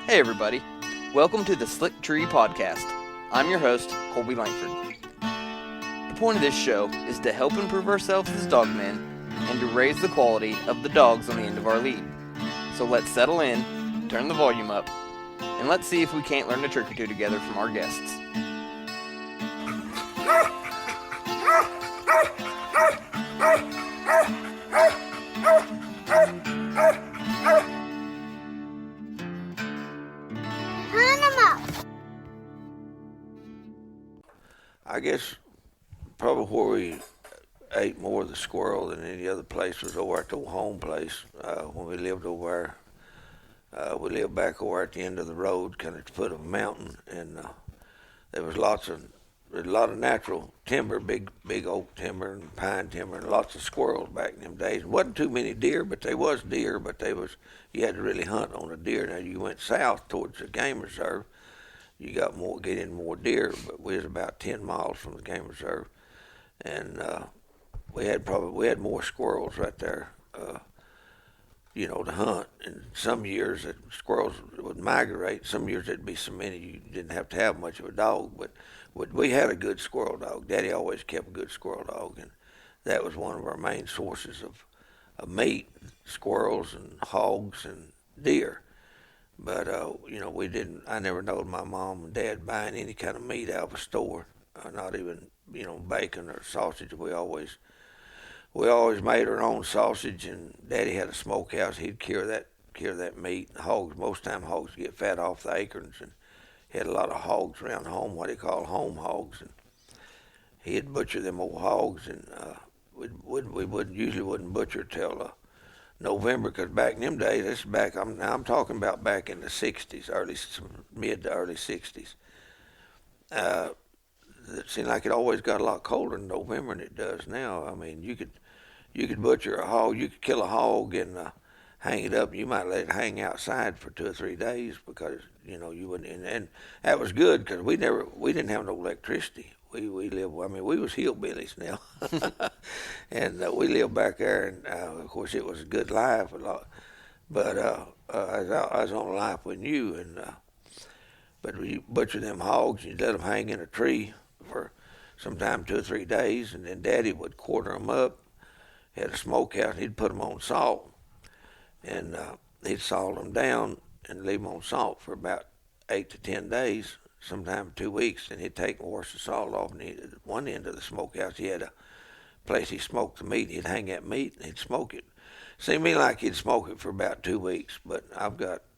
Hey everybody, welcome to the Slick Tree Podcast. I'm your host, Colby Langford. The point of this show is to help improve ourselves as dogmen and to raise the quality of the dogs on the end of our lead. So let's settle in, turn the volume up, and let's see if we can't learn a trick or two together from our guests. I guess probably where we ate more of the squirrel than any other place was over at the home place when we lived over there. We lived back over at the end of the road, kind of at the foot of a mountain, and there was a lot of natural timber, big oak timber and pine timber, and lots of squirrels back in them days. There wasn't too many deer, but they was deer, but you had to really hunt on a deer. Now you went south towards the game reserve, you got getting more deer, but we was about 10 miles from the game reserve, and we had more squirrels right there, to hunt. And some years that squirrels would migrate. Some years there'd be so many you didn't have to have much of a dog, but we had a good squirrel dog. Daddy always kept a good squirrel dog, and that was one of our main sources of meat: squirrels and hogs and deer. But we didn't. I never knowed my mom and dad buying any kind of meat out of a store, not even bacon or sausage. We always made our own sausage, and Daddy had a smokehouse. He'd cure that meat. Hogs, most time hogs get fat off the acorns, and he had a lot of hogs around home, what he called home hogs, and he'd butcher them old hogs, and we wouldn't butcher till November, because back in them days, I'm talking about back in the '60s, mid to early '60s. It seemed like it always got a lot colder in November than it does now. I mean, you could butcher a hog, you could kill a hog and hang it up. You might let it hang outside for 2 or 3 days because you wouldn't. And that was good because we didn't have no electricity. We lived. I mean, we was hillbillies now, and we lived back there. And of course, it was a good life a lot. But I was on a life with you, but we butcher them hogs. You let them hang in a tree for sometime 2 or 3 days, and then Daddy would quarter them up. He had a smokehouse, and he'd put them on salt, and he'd salt them down and leave them on salt for about 8 to 10 days, sometime 2 weeks. And he'd take and wash the salt off. And at one end of the smokehouse, he had a place he smoked the meat. He'd hang that meat and he'd smoke it. Seemed to me like he'd smoke it for about 2 weeks, but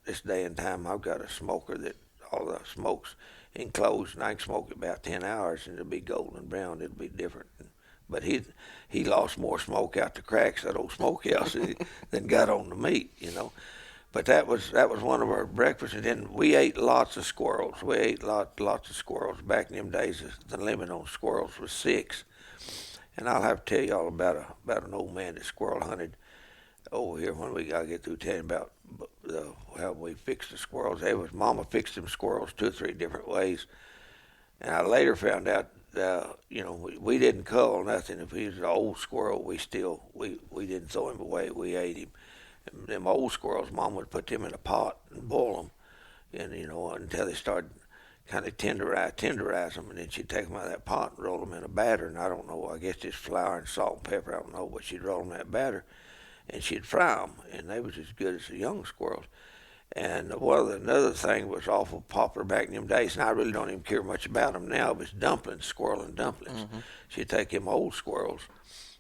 this day and time, I've got a smoker that all the smoke's enclosed, and I can smoke it about 10 hours, and it'll be golden brown. It'll be different. But he lost more smoke out the cracks of that old smokehouse than got on the meat. But that was one of our breakfasts, and then we ate lots of squirrels. We ate lots of squirrels back in them days. The limit on squirrels was 6, and I'll have to tell y'all about an old man that squirrel hunted over here when we got to get through telling about how we fixed the squirrels. Mama fixed them squirrels 2 or 3 different ways, and I later found out. We didn't cull nothing. If he was an old squirrel, we didn't throw him away. We ate him. And them old squirrels, Mom would put them in a pot and boil them, and until they started kind of tenderize them, and then she'd take them out of that pot and roll them in a batter. And I don't know, I guess just flour and salt and pepper. I don't know, but she'd roll them in that batter, and she'd fry them, and they was as good as the young squirrels. And another thing was awful popular back in them days, and I really don't even care much about them now, was dumplings, squirrel and dumplings. Mm-hmm. She'd take them old squirrels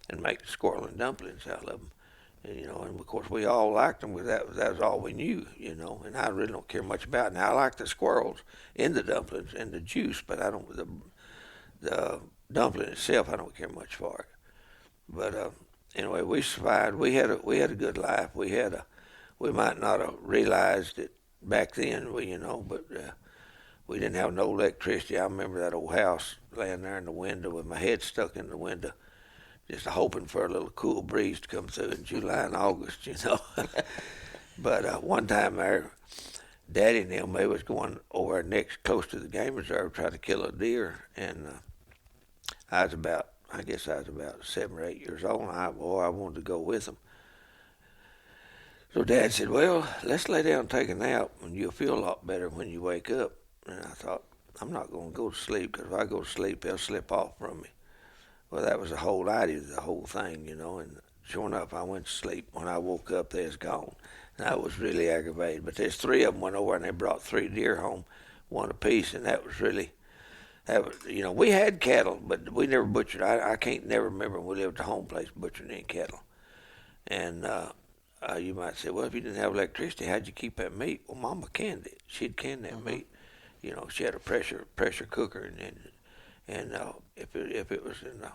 and make squirrel and dumplings out of them. And of course we all liked them because that was all we knew, and I really don't care much about it. Now I like the squirrels in the dumplings and the juice, but I don't, the dumpling itself, I don't care much for it. But anyway, we survived. We had a good life. We might not have realized it back then, but we didn't have no electricity. I remember that old house laying there in the window with my head stuck in the window, just hoping for a little cool breeze to come through in July and August, But one time there, Daddy and them, they was going over next close to the game reserve, trying to kill a deer, and I guess I was about 7 or 8 years old, and I wanted to go with them. So Dad said, well, let's lay down and take a nap and you'll feel a lot better when you wake up. And I thought, I'm not going to go to sleep because if I go to sleep, they'll slip off from me. Well, that was the whole idea of the whole thing, and sure enough, I went to sleep. When I woke up, they was gone. And I was really aggravated. But there's three of them went over and they brought 3 deer home, one apiece, and that was really, we had cattle, but we never butchered. I can't never remember when we lived at the home place butchering any cattle. And you might say, well, if you didn't have electricity, how'd you keep that meat? Well, Mama canned it. She'd can that meat. She had a pressure cooker, and if it was in the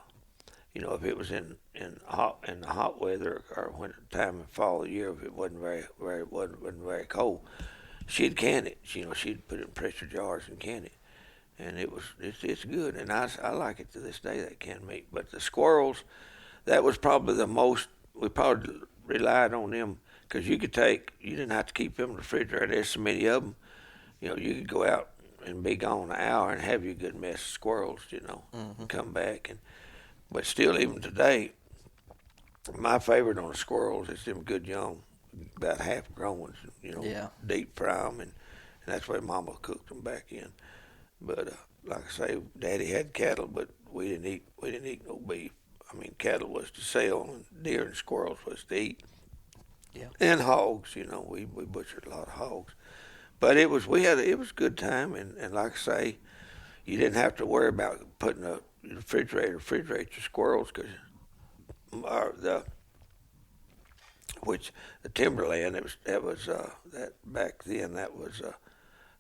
hot weather or winter time in fall of the year, if it wasn't very cold, she'd can it. She'd put it in pressure jars and can it, and it's good. And I like it to this day, that canned meat. But the squirrels, that was probably the most we probably relied on them because you didn't have to keep them in the refrigerator. There's so many of them. You could go out and be gone an hour and have you a good mess of squirrels, and come back. But still, even today, my favorite on the squirrels is them good young, about half grown ones, deep prime, and that's where Mama cooked them back in. But like I say, Daddy had cattle, but we didn't eat no beef. I mean, cattle was to sell, and deer and squirrels was to eat. Yeah. And hogs, we butchered a lot of hogs. But it was a good time, and like I say, you didn't have to worry about putting a refrigerate your squirrels because the timberland that back then that was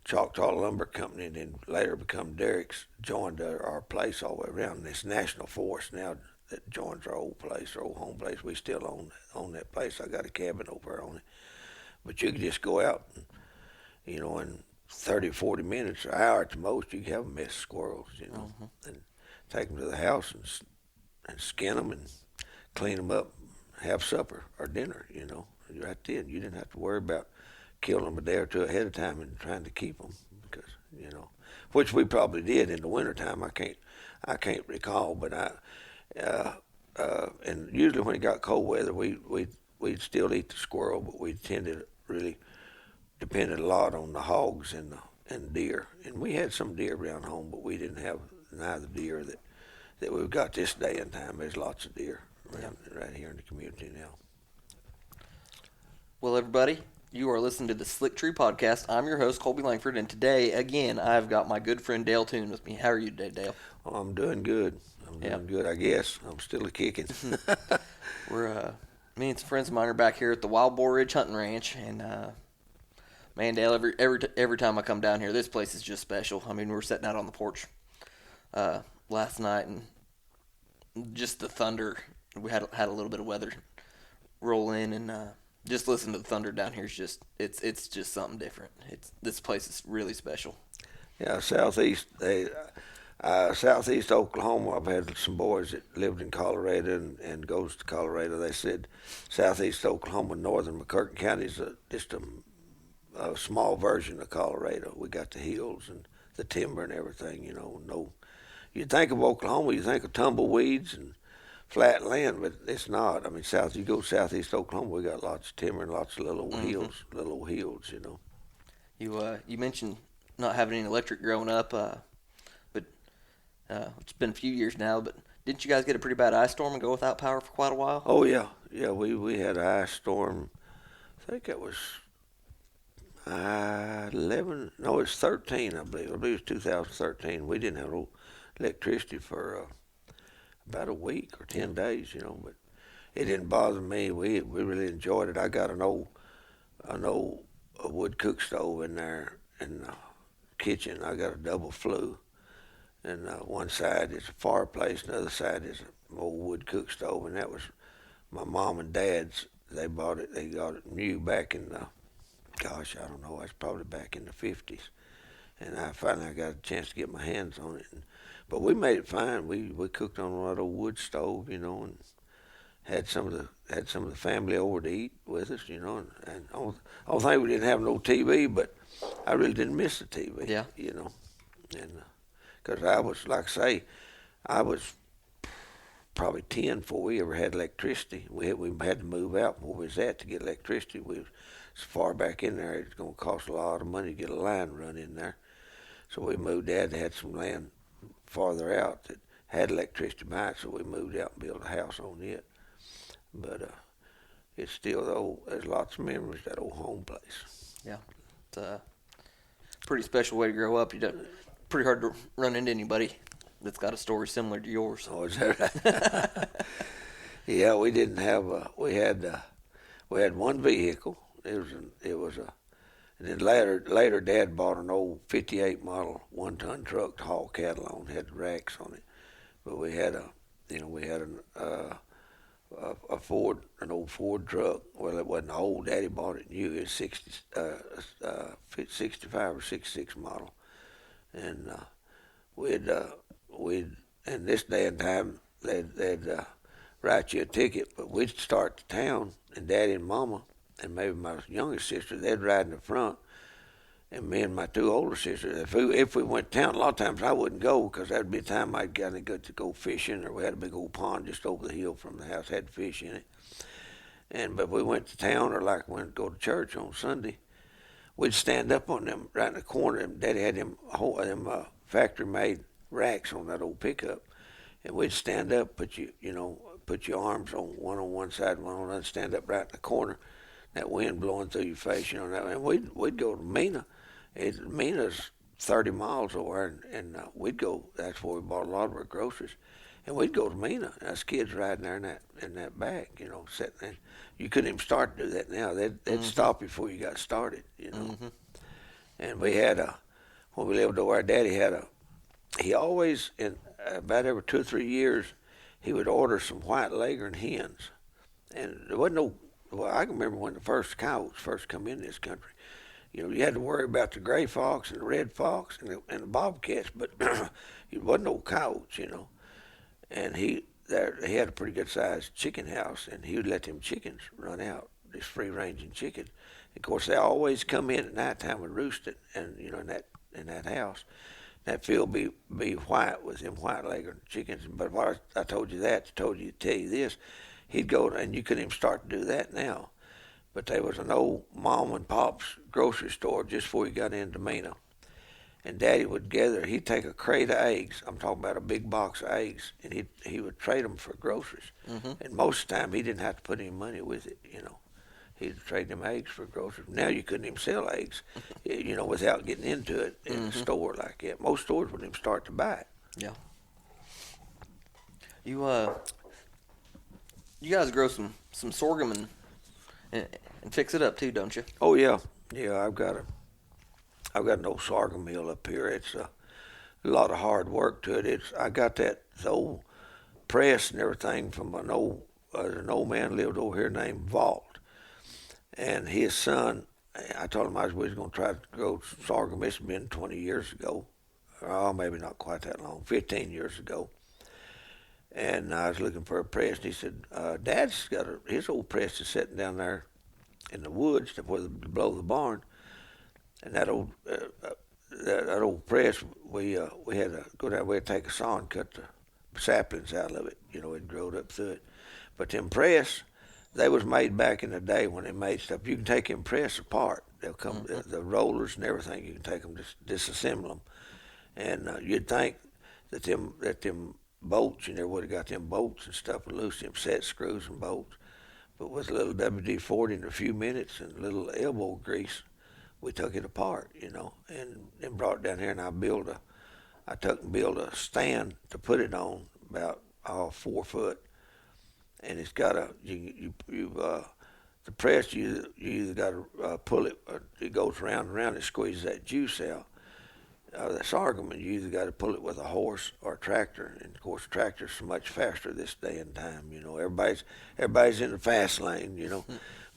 Choctaw Lumber Company, and then later become Derrick's joined our place all the way around. This National Forest now that joins our old home place. We still own that place. I got a cabin over there on it, but you could just go out and in 30, 40 minutes, or an hour at the most, you can have a mess of squirrels, and take them to the house and skin them and clean them up, have supper or dinner, right then. You didn't have to worry about killing them a day or two ahead of time and trying to keep them because, which we probably did in the wintertime. I can't recall, but and usually when it got cold weather, we'd still eat the squirrel, but we depended a lot on the hogs and deer. And we had some deer around home, but we didn't have neither deer that we've got this day and time. There's lots of deer around right here in the community now. Well, everybody, you are listening to the Slick Tree Podcast. I'm your host, Colby Langford, and today, again, I've got my good friend Dale Toon with me. How are you today, Dale? Oh, I'm doing good. Good, I guess. I'm still a kicking. Me and some friends of mine are back here at the Wild Boar Ridge Hunting Ranch, and man, Dale, every time I come down here, this place is just special. I mean, we were sitting out on the porch last night, and just the thunder. We had a little bit of weather roll in, and just listen to the thunder down here is just it's just something different. This place is really special. Yeah, southeast Oklahoma. I've had some boys that lived in Colorado and goes to Colorado. They said southeast Oklahoma, northern McCurtain County is just a small version of Colorado. We got the hills and the timber and everything. You think of Oklahoma, you think of tumbleweeds and flat land, but it's not. I mean, you go southeast Oklahoma, we got lots of timber and lots of little hills. You mentioned not having any electric growing up, but it's been a few years now. But didn't you guys get a pretty bad ice storm and go without power for quite a while? Oh yeah. We had an ice storm. I think it was 11. No, it's 13. I believe it was 2013. We didn't have electricity for about a week or 10 days, but it didn't bother me. We really enjoyed it. I got an old wood cook stove in there in the kitchen. I got a double flue, and one side is a fireplace, and the other side is an old wood cook stove, and that was my mom and dad's. They bought it. They got it new back in the, gosh, I don't know. It's probably back in the 50s, and I finally got a chance to get my hands on it. But we made it fine. We cooked on that old wood stove, and had some of the family over to eat with us, And only thing, we didn't have no TV, but I really didn't miss the TV. Yeah. And because I was, like I say, I was probably 10 before we ever had electricity. We had to move out where we was at to get electricity. We was so far back in there, it's going to cost a lot of money to get a line run in there. So we moved out and had some land farther out that had electricity by it, so we moved out and built a house on it. But it's still, though, there's lots of memories, that old home place. Yeah. It's a pretty special way to grow up. Pretty hard to run into anybody that's got a story similar to yours. Oh, is that right? Yeah, we didn't have we had one vehicle. And then later Dad bought an old '58 model 1-ton truck to haul cattle on. Had racks on it, but we had a Ford, an old Ford truck. Well, it wasn't old. Daddy bought it new. It was 65 or 66 model, and we'd in this day and time they'd write you a ticket, but we'd start to town, and Daddy and Mama and maybe my youngest sister, they'd ride in the front, and me and my two older sisters, if we went to town, a lot of times I wouldn't go because that'd be the time I'd got to go fishing, or we had a big old pond just over the hill from the house, had fish in it. But we went to town, or like went to go to church on Sunday, we'd stand up on them right in the corner, and Daddy had them factory-made racks on that old pickup, and we'd stand up, put your arms on one side, one on the other, stand up right in the corner, that wind blowing through your face, and we'd go to Mena. Mena's 30 miles away, and we'd go. That's where we bought a lot of our groceries, and we'd go to Mena. Us kids riding there in that back, sitting there. You couldn't even start to do that now. They'd stop you before you got started, Mm-hmm. And we had when we lived over, our Daddy had he always, in about every 2 or 3 years, he would order some white Leghorn hens, and there wasn't no. Well, I can remember when the first coyotes first come in this country. You had to worry about the gray fox and the red fox and the bobcats, but it wasn't no coyotes, And he had a pretty good sized chicken house, and he would let them chickens run out, this free ranging chicken. Of course, they always come in at nighttime and roost it, and in that house. That field be white with them white Leghorn chickens. But what I told you to tell you this. He'd go, and you couldn't even start to do that now. But there was an old mom and pop's grocery store just before you got into Mena. And Daddy would he'd take a crate of eggs. I'm talking about a big box of eggs, and he would trade them for groceries. Mm-hmm. And most of the time, he didn't have to put any money with it, He'd trade them eggs for groceries. Now you couldn't even sell eggs, without getting into it in the store like that. Most stores wouldn't even start to buy it. Yeah. You guys grow some sorghum and fix it up too, don't you? Oh yeah. I've got an old sorghum mill up here. It's a lot of hard work to it. I got the old press and everything from an old man lived over here named Vault, and his son. I told him we was going to try to grow sorghum. It's been 20 years ago, or maybe not quite that long, 15 years ago. And I was looking for a press, and he said, Dad's got his old press is sitting down there in the woods below the barn. And that old press, we had to go down, we had to take a saw and cut the saplings out of it. It growed up through it. But them press, they was made back in the day when they made stuff. You can take them press apart. They'll come, the rollers and everything, you can take them, disassemble them. And you'd think that them bolts, you never would have got them bolts and stuff loose, them set screws and bolts. But with a little WD-40 in a few minutes and a little elbow grease, we took it apart, and then brought it down here, and I built a stand to put it on, about 4 foot, and it's got the press, you either got to pull it, it goes round and round, it squeezes that juice out. The sorghum, and you either got to pull it with a horse or a tractor, and of course tractors are much faster this day and time. Everybody's in the fast lane.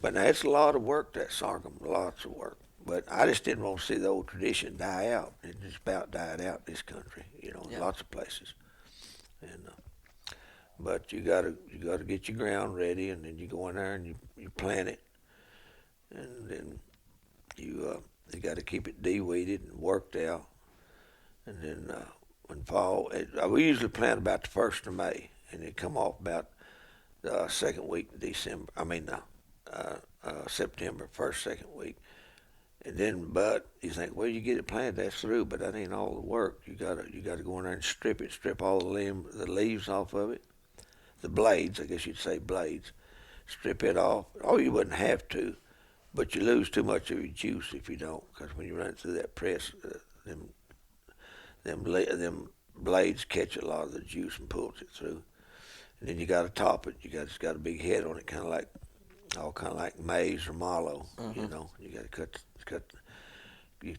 But now it's a lot of work, that sorghum, lots of work. But I just didn't want to see the old tradition die out. It just about died out in this country, in lots of places. And but you gotta get your ground ready, and then you go in there and you plant it, and then you got to keep it de-weeded and worked out. And then when fall, we usually plant about the 1st of May, and it come off about the second week in December. September, second week. And then, but you think, well, you get it planted, that's through, but that ain't all the work. You gotta go in there and strip all the leaves off of it, the blades, I guess you'd say blades. Strip it off. Oh, you wouldn't have to, but you lose too much of your juice if you don't, because when you run it through that press, them blades catch a lot of the juice and pulls it through. And then you got to top it. It's got a big head on it, kind of like maize or mallow. You know, you got to cut. You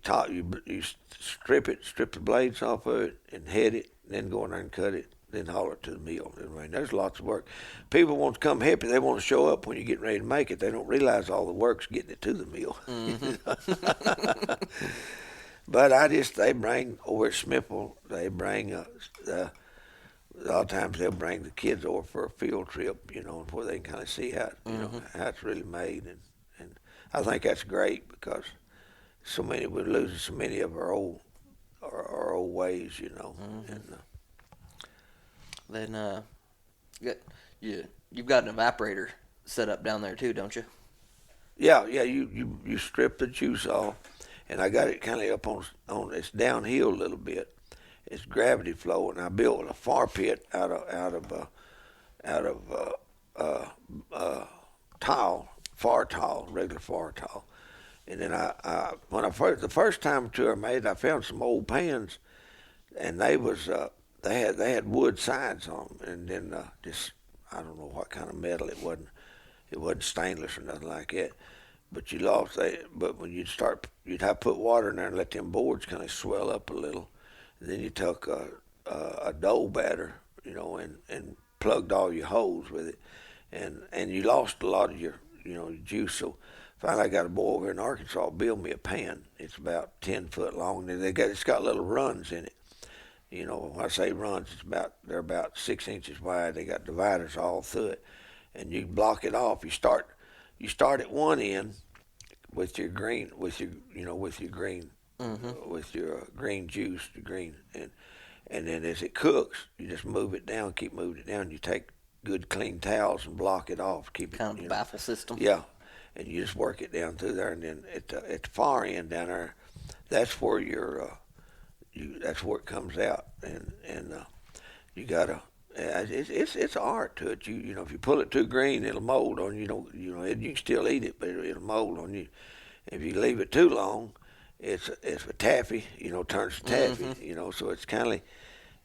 strip the blades off of it, and head it, then go in there and cut it, then haul it to the mill. I mean, there's lots of work. People want to come happy. They want to show up when you get ready to make it. They don't realize all the work's getting it to the mill. But they bring over at Smithville, a lot of times they'll bring the kids over for a field trip, you know, where they can kind of see how it's really made, and I think that's great because we're losing so many of our old ways, you know. And then you've got an evaporator set up down there too, don't you? Yeah. You strip the juice off, and I got it kind of up on it's downhill a little bit. It's gravity flow, and I built a far pit out of far tile, regular far tile. And then the first time tour I made, I found some old pans, and they had wood sides on them, and then I don't know what kind of metal it wasn't. It wasn't stainless or nothing like that. But but when you'd have to put water in there and let them boards kind of swell up a little. And then you took a dough batter, you know, and plugged all your holes with it, and you lost a lot of your juice. So finally, I got a boy over in Arkansas build me a pan. It's about 10 foot long, and it's got little runs in it. You know, when I say runs, they're about 6 inches wide. They got dividers all through it, and you block it off. You start at one end with your green, with your green. With your green juice, and then as it cooks, you just move it down, keep moving it down. You take good clean towels and block it off, keep it kind of a baffle system. Yeah, and you just work it down through there, and then at the far end down there, that's where that's where it comes out, and you gotta. It's art to it. You know, if you pull it too green, it'll mold on you. You can still eat it, but it'll mold on you. If you leave it too long, it's a taffy, turns to taffy, so it's kind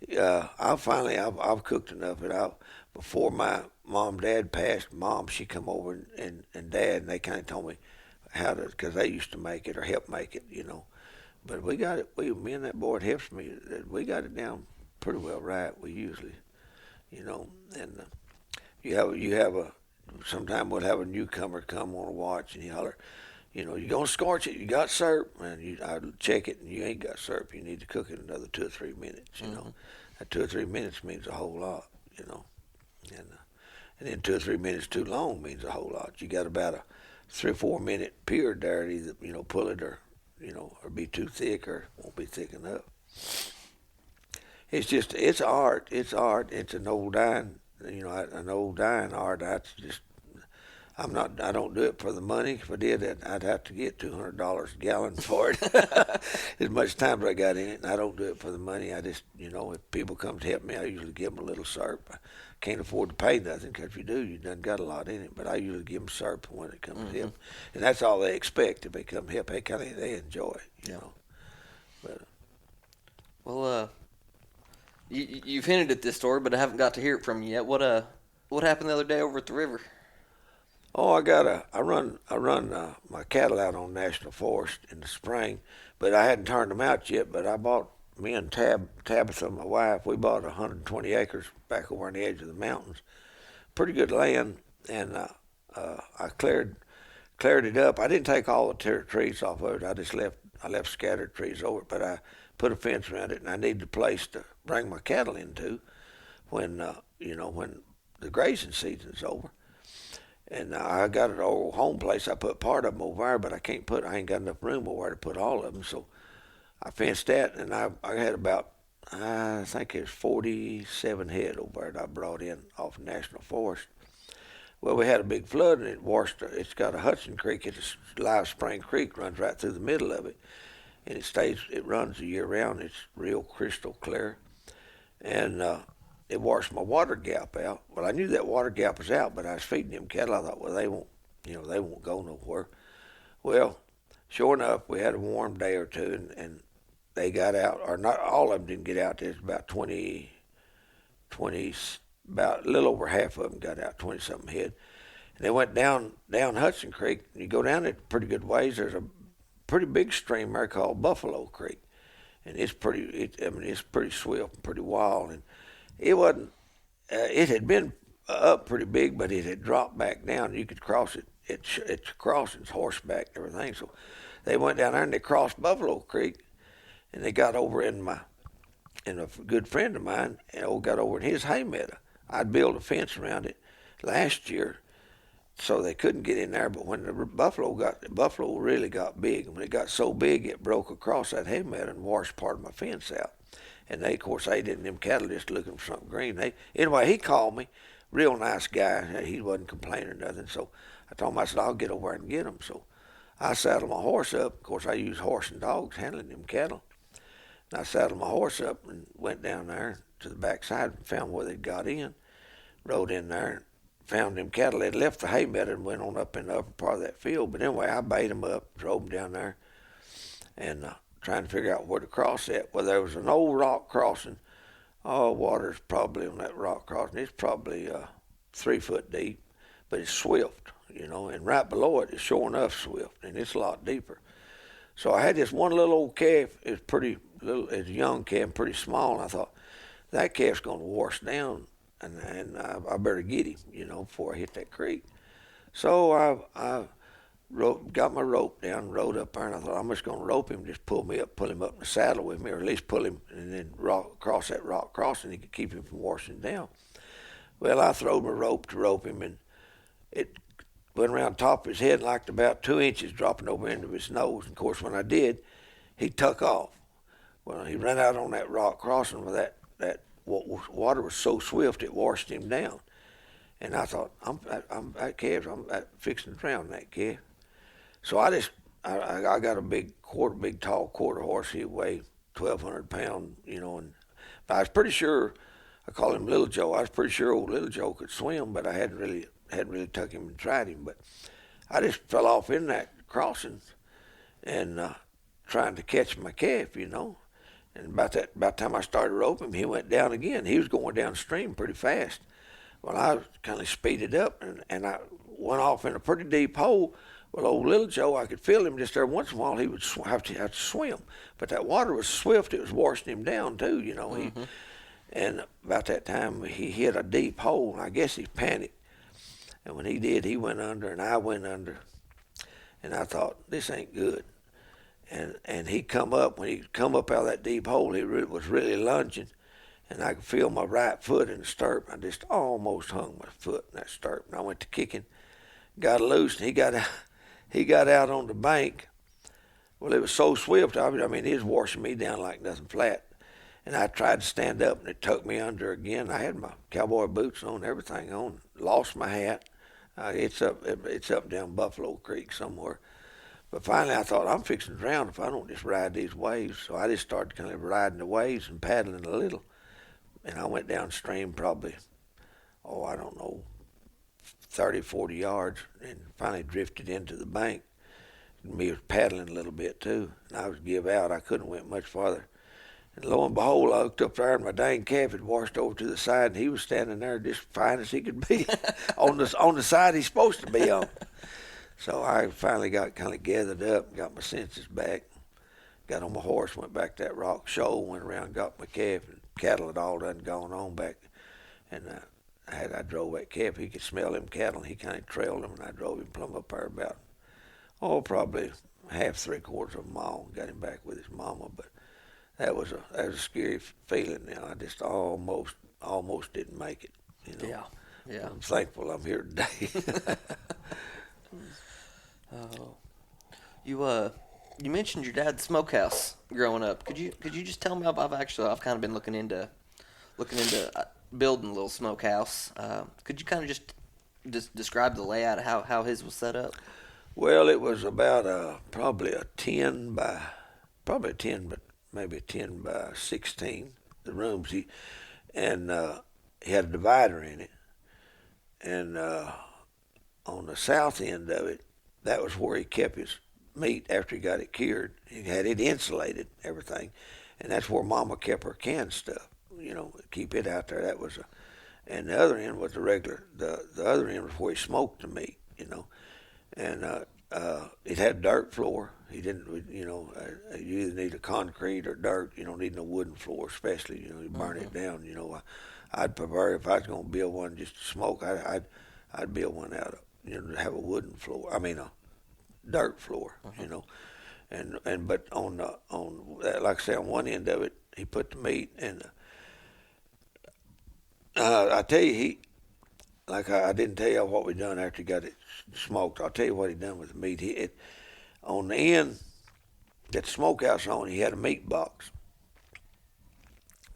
of, I've cooked enough of it. Before my mom, dad passed, mom, she come over and dad, and they kind of told me how to, because they used to make it or help make it, but we got it, me and that boy, it helps me, we got it down pretty well right, we usually, and sometime we'll have a newcomer come on to watch, and he holler, you're going to scorch it. You got syrup, and I check it, and you ain't got syrup. You need to cook it another 2 or 3 minutes, That 2 or 3 minutes means a whole lot, And then 2 or 3 minutes too long means a whole lot. You got about a 3 or 4 minute period there to either, pull it or be too thick or won't be thick enough. It's art. It's art. It's an old dying, an old dying art. I don't do it for the money. If I did, I'd have to get $200 a gallon for it. As much time as I got in it, and I don't do it for the money. I just, if people come to help me, I usually give them a little syrup. I can't afford to pay nothing, because if you do, you done got a lot in it. But I usually give them syrup when it comes to help. And that's all they expect if they come help. They enjoy it, But, well, you've hinted at this story, but I haven't got to hear it from you yet. What happened the other day over at the river? Oh, I run my cattle out on National Forest in the spring, but I hadn't turned them out yet. But me and Tabitha, my wife, we bought 120 acres back over on the edge of the mountains. Pretty good land, and I cleared it up. I didn't take all the trees off of it. I left scattered trees over it, but I put a fence around it, and I needed a place to bring my cattle into when the grazing season's over. And I got an old home place. I put part of them over there, but I ain't got enough room over there to put all of them. So I fenced that, and I had about I think it's 47 head over there that I brought in off National Forest. Well, we had a big flood and it washed. It's got a Hudson Creek. It's a live spring creek runs right through the middle of it, and it runs the year round. It's real crystal clear, and it washed my water gap out. Well, I knew that water gap was out, but I was feeding them cattle. I thought, well, they won't go nowhere. Well, sure enough, we had a warm day or two, and they got out, or not all of them didn't get out. There's about 20, about a little over half of them got out, 20 something head. And they went down Hudson Creek. And you go down it pretty good ways. There's a pretty big stream there called Buffalo Creek, and it's it's pretty swift and pretty wild. And it wasn't. It had been up pretty big, but it had dropped back down. You could cross it. It's crossings, horseback, and everything. So they went down there and they crossed Buffalo Creek, and they got over and a good friend of mine got over in his hay meadow. I'd built a fence around it last year, so they couldn't get in there. But when the buffalo really got big, and when it got so big, it broke across that hay meadow and washed part of my fence out. And they, of course, them cattle just looking for something green. Anyway, he called me, real nice guy. He wasn't complaining or nothing. So I told him, I said, I'll get over there and get them. So I saddled my horse up. Of course, I use horse and dogs handling them cattle. And I saddled my horse up and went down there to the backside and found where they'd got in. Rode in there, found them cattle. They'd left the hay meadow and went on up in the upper part of that field. But anyway, I bait them up, drove them down there, and trying to figure out where to cross at. Well, there was an old rock crossing. Oh, water's probably on that rock crossing. It's probably 3 foot deep, but it's swift, and right below it is sure enough swift, and it's a lot deeper. So I had this one little old calf. It was pretty little, it's a young calf, pretty small, and I thought, that calf's going to wash down, and I better get him, before I hit that creek. So I got my rope down, rode up there, and I thought, I'm just going to rope him, just pull him up in the saddle with me, or at least pull him and then cross that rock crossing. He could keep him from washing down. Well, I throwed my rope to rope him, and it went around top of his head, like about 2 inches dropping over into his nose. And of course, when I did, he took off. Well, he ran out on that rock crossing with that water was so swift it washed him down. And I thought, I'm fixing to drown that calf. So I got a big tall quarter horse. He weighed 1,200 pounds, and I was pretty sure. I call him Little Joe. I was pretty sure old Little Joe could swim, but I hadn't really took him and tried him. But I just fell off in that crossing and trying to catch my calf, And about the time I started roping him, he went down again. He was going downstream pretty fast. Well, I kind of speeded up, and I went off in a pretty deep hole. Well, old Little Joe, I could feel him just every once in a while. He would have to swim, but that water was swift. It was washing him down too, Mm-hmm. And about that time, he hit a deep hole, and I guess he panicked. And when he did, he went under, and I went under. And I thought, this ain't good. And he come up. When he come up out of that deep hole, he was really lunging, and I could feel my right foot in the stirrup. I just almost hung my foot in that stirrup, and I went to kicking, got loose, and he got out on the bank. Well, it was so swift. I mean, he was washing me down like nothing flat. And I tried to stand up, and it took me under again. I had my cowboy boots on, everything on. Lost my hat. It's up down Buffalo Creek somewhere. But finally, I thought, I'm fixing to drown if I don't just ride these waves. So I just started kind of riding the waves and paddling a little. And I went downstream probably, I don't know, 30, 40 yards, and finally drifted into the bank. And me was paddling a little bit too, and I was give out. I couldn't have went much farther. And lo and behold, I looked up there, and my dang calf had washed over to the side, and he was standing there just fine as he could be on the side he's supposed to be on. So I finally got kind of gathered up, got my senses back, got on my horse, went back to that rock shoal, went around, got my calf, and cattle had all done gone on back. And I drove that calf. He could smell them cattle, and he kind of trailed them, and I drove him plumb up there about, probably half, 3/4 of a mile, and got him back with his mama. But that was a scary feeling. I just almost didn't make it. Yeah. I'm thankful I'm here today. You mentioned your dad's smokehouse growing up. Could you just tell me? I've kind of been looking into building a little smokehouse. Could you kind of just describe the layout of how his was set up? Well, it was about probably a 10 but maybe a 10 by 16. The rooms he had a divider in it, and on the south end of it, that was where he kept his meat after he got it cured. He had it insulated, everything, and that's where Mama kept her canned stuff. Keep it out there. And the other end was the regular. The other end was where he smoked the meat. And it had dirt floor. He didn't, you either need a concrete or dirt. You don't need no wooden floor, especially. You burn it down. I'd prefer if I was going to build one just to smoke. I'd build one out of to have a wooden floor. I mean a dirt floor. But on like I say, on one end of it, he put the meat, and I tell you, I didn't tell you what we done after he got it smoked. I'll tell you what he done with the meat. On the end that the smokehouse on, he had a meat box.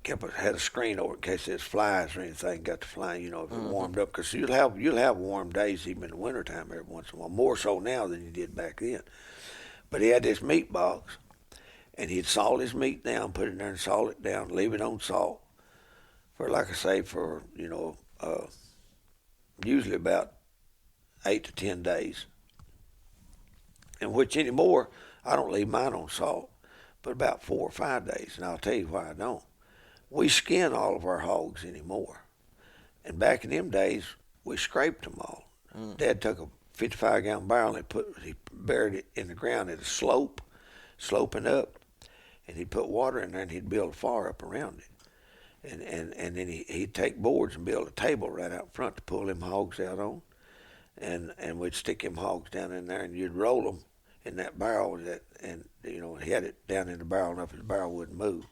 Had a screen over it in case there's flies or anything got to fly. If it warmed up, because you'll have warm days even in the wintertime every once in a while, more so now than you did back then. But he had this meat box, and he'd salt his meat down, put it in there and salt it down, leave it on salt for, like I say, for usually about 8 to 10 days. And which anymore, I don't leave mine on salt, but about 4 or 5 days. And I'll tell you why I don't. We skin all of our hogs anymore. And back in them days, we scraped them all. Dad took a 55-gallon barrel and he buried it in the ground at a sloping up, and he'd put water in there and he'd build a fire up around it. And then he'd take boards and build a table right out front to pull them hogs out on. And we'd stick them hogs down in there, and you'd roll them in that barrel. He had it down in the barrel enough that the barrel wouldn't move.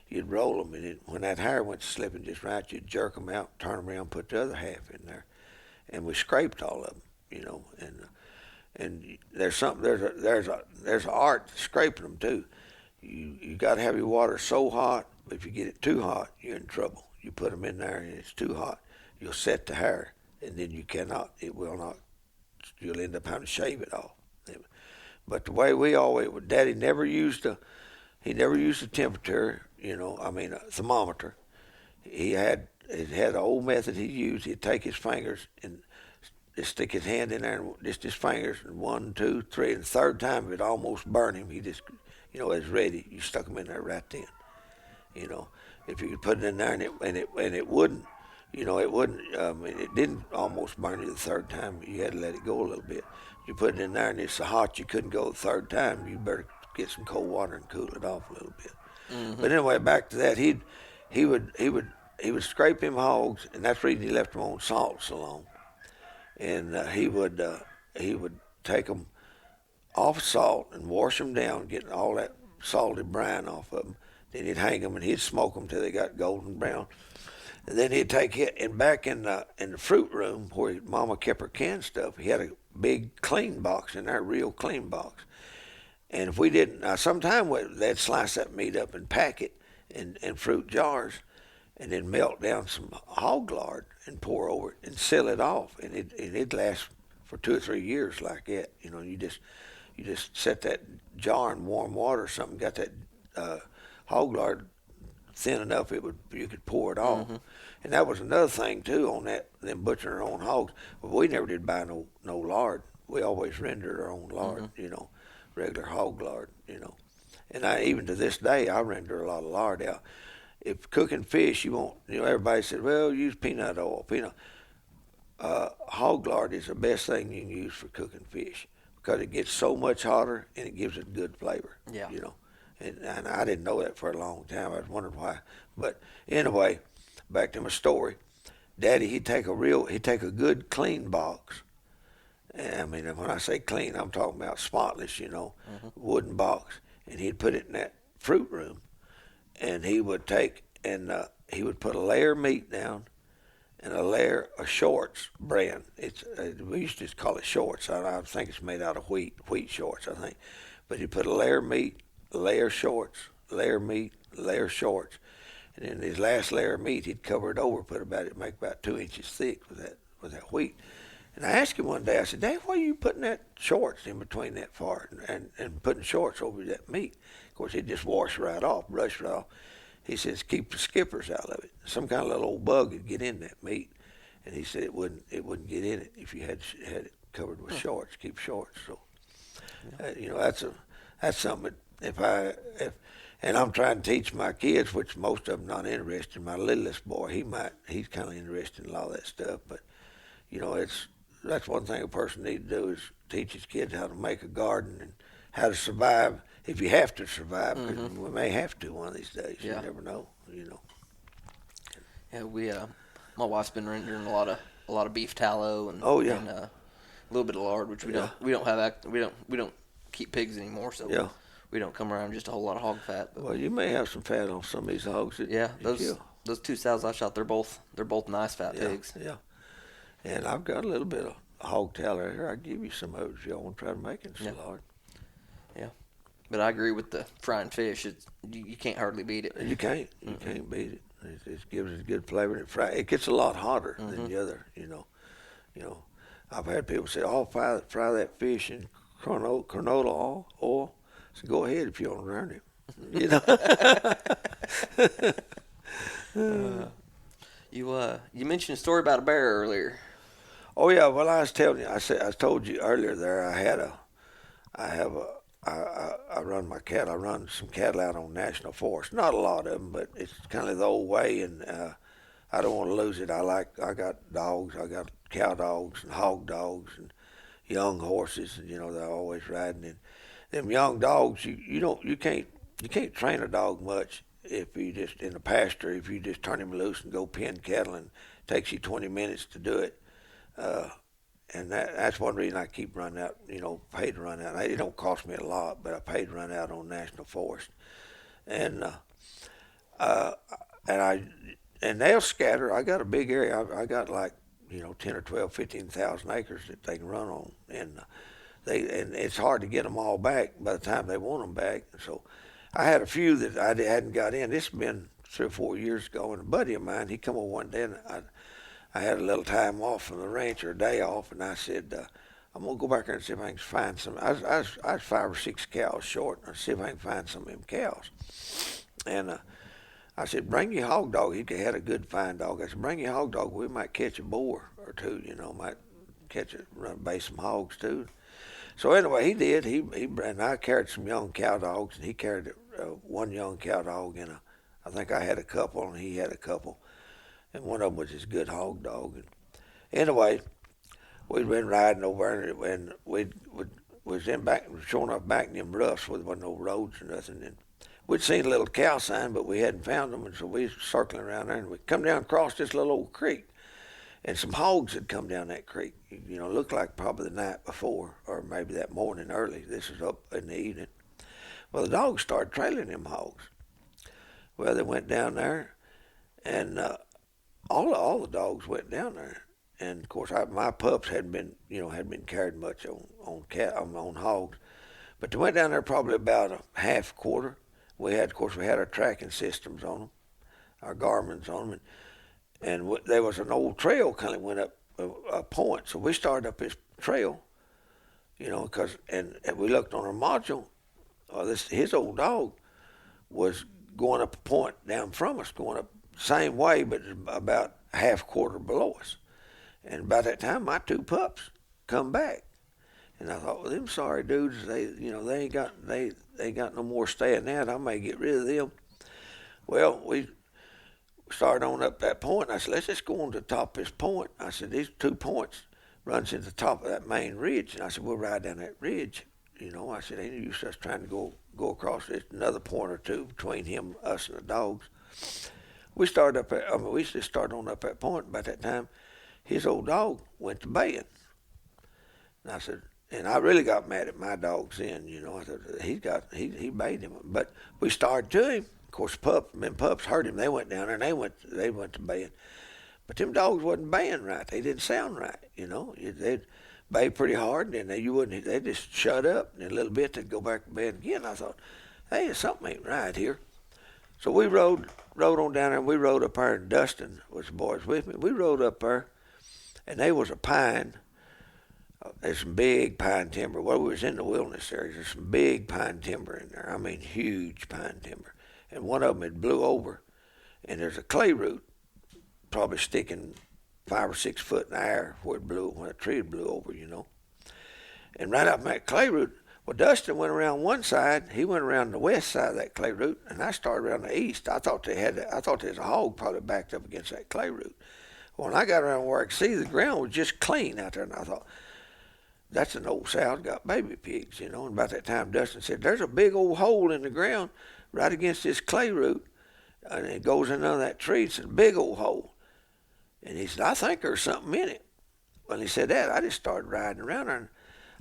You'd roll them, and when that hair went slipping just right, you'd jerk them out, turn them around, put the other half in there. And we scraped all of them, and there's an art to scraping them too. You got to have your water so hot. If you get it too hot, you're in trouble. You put them in there and it's too hot, you'll set the hair, and then it will not. You'll end up having to shave it off. But the way Daddy never used a temperature. A thermometer. He had an old method he used. He'd take his fingers and just stick his hand in there, and just his fingers, and 1, 2, 3, and the third time it'd almost burn him. He just, it was ready. You stuck them in there right then. If you could put it in there and it wouldn't, it didn't almost burn you the third time. You had to let it go a little bit. You put it in there and it's so hot you couldn't go the third time. You better get some cold water and cool it off a little bit. But anyway, back to that, he would scrape them hogs, and that's the reason he left them on salt so long. And he would take them off salt and wash them down, getting all that salty brine off of them. Then he'd hang them and he'd smoke them till they got golden brown. And then he'd take it, and back in the fruit room where Mama kept her canned stuff, he had a big clean box in there, a real clean box. And if we didn't, sometime they'd slice that meat up and pack it in fruit jars, and then melt down some hog lard and pour over it and seal it off, and it'd last for 2 or 3 years like that. You just set that jar in warm water or something, got that hog lard thin enough you could pour it off. And that was another thing too on them butchering their own hogs. But we never did buy no lard. We always rendered our own lard, regular hog lard, And even to this day, I render a lot of lard out. If cooking fish, you won't, everybody said, well, use peanut oil. Hog lard is the best thing you can use for cooking fish because it gets so much hotter and it gives it good flavor. Yeah. And I didn't know that for a long time. I was wondering why. But anyway, back to my story. Daddy, he'd take a good clean box. I mean, when I say clean, I'm talking about spotless, wooden box. And he'd put it in that fruit room. And he would he would put a layer of meat down and a layer of shorts brand. We used to just call it shorts. I think it's made out of wheat shorts, I think. But he'd put a layer of meat, a layer of shorts, layer of meat, layer of shorts, and then his last layer of meat he'd cover it over, make about 2 inches thick with that wheat. And I asked him one day, I said, Dad, why are you putting that shorts in between that far and putting shorts over that meat? Of course, it just wash right off, brush right off. He says, keep the skippers out of it. Some kind of little old bug would get in that meat. And he said it wouldn't get in it if you had it covered with shorts, keep shorts. So, that's something that and I'm trying to teach my kids, which most of them not interested. My littlest boy, he's kind of interested in a lot of that stuff, but that's one thing a person needs to do is teach his kids how to make a garden and how to survive if you have to survive, because we may have to one of these days. Yeah. You never know. Yeah, my wife's been rendering a lot of beef tallow and and a little bit of lard, which we don't keep pigs anymore, so we don't come around just a whole lot of hog fat. But, well, you may have some fat on some of these hogs. Those 2 sows I shot, they're both nice fat pigs. Yeah. And I've got a little bit of hog tallow here. I'll give you some of it if y'all want to try to make it some lard. Yeah. But I agree with the frying fish. You can't hardly beat it. You can't. You can't beat it. It gives it a good flavor. And it gets a lot hotter than the other. I've had people say, "Oh, fry that fish in canola oil." So go ahead if you want to learn it. You mentioned a story about a bear earlier. Oh yeah, well I was telling you, I told you earlier there. I run some cattle out on national forest. Not a lot of them, but it's kind of the old way, and I don't want to lose it. I got dogs. I got cow dogs and hog dogs and young horses, and they're always riding. And them young dogs, you can't train a dog much if you just in a pasture. If you just turn him loose and go pen cattle, and it takes you 20 minutes to do it. And that's one reason I keep running out, pay to run out. It don't cost me a lot, but I pay to run out on national forest. And they'll scatter. I got a big area. I got like, 10 or 12, 15,000 acres that they can run on. And it's hard to get them all back by the time they want them back. So I had a few that I hadn't got in. This has been 3 or 4 years ago, and a buddy of mine, he come over one day, and I had a little time off from the ranch, or a day off, and I said, I'm going to go back there and see if I can find some. I was 5 or 6 cows short, and see if I can find some of them cows. And I said, bring your hog dog. He had a good fine dog. I said, bring your hog dog. We might catch a boar or two, might base some hogs too. So anyway, he did. And I carried some young cow dogs, and he carried one young cow dog, and I think I had a couple, and he had a couple. And one of them was his good hog dog. And anyway, we'd been riding over, and we was showing up back in them roughs where there wasn't no roads or nothing. And we'd seen a little cow sign, but we hadn't found them, and so we was circling around there, and we come down across this little old creek, and some hogs had come down that creek. Looked like probably the night before, or maybe that morning early. This was up in the evening. Well, the dogs started trailing them hogs. Well, they went down there, and all the dogs went down there, and of course my pups hadn't been carried much on hogs, but they went down there probably about a half quarter. We had our tracking systems on them, our Garmin's on them, and there was an old trail kind of went up a point, so we started up this trail, because and we looked on our module. His old dog was going up a point down from us, going up same way, but about a half quarter below us. And by that time, my 2 pups come back, and I thought, well, them sorry dudes, they ain't got no more staying there. I may get rid of them. Well, we started on up that point. I said, let's just go on to the top of this point. I said, these 2 points runs into the top of that main ridge, and I said, we'll ride down that ridge. I said, ain't no use us trying to go across this another point or two between him, us, and the dogs. We just started on up that point. About that time, his old dog went to baying. And I said, and I really got mad at my dogs then, I thought he bayed him. But we started to him. Of course, pups heard him. They went down there and they went to baying. But them dogs wasn't baying right. They didn't sound right, They'd bay pretty hard, and then they just shut up, and in a little bit they'd go back to bed again. I thought, hey, something ain't right here. So we rode on down there, and we rode up there, and Dustin was the boys with me. We rode up there, and there was a pine. There's some big pine timber. Well, we was in the wilderness area. There's some big pine timber in there. I mean, huge pine timber. And one of them had blew over, and there's a clay root probably sticking 5 or 6 foot in the air where it blew, when a tree blew over, you know. And right up in that clay root, well, Dustin went around one side. He went around the west side of that clay root, and I started around the east. I thought there was a hog probably backed up against that clay root. Well, when I got around where I could see, the ground was just clean out there, and I thought, that's an old sow got baby pigs, you know. And about that time, Dustin said, there's a big old hole in the ground right against this clay root, and it goes in under that tree. It's a big old hole. And he said, I think there's something in it. When he said that, I just started riding around there, and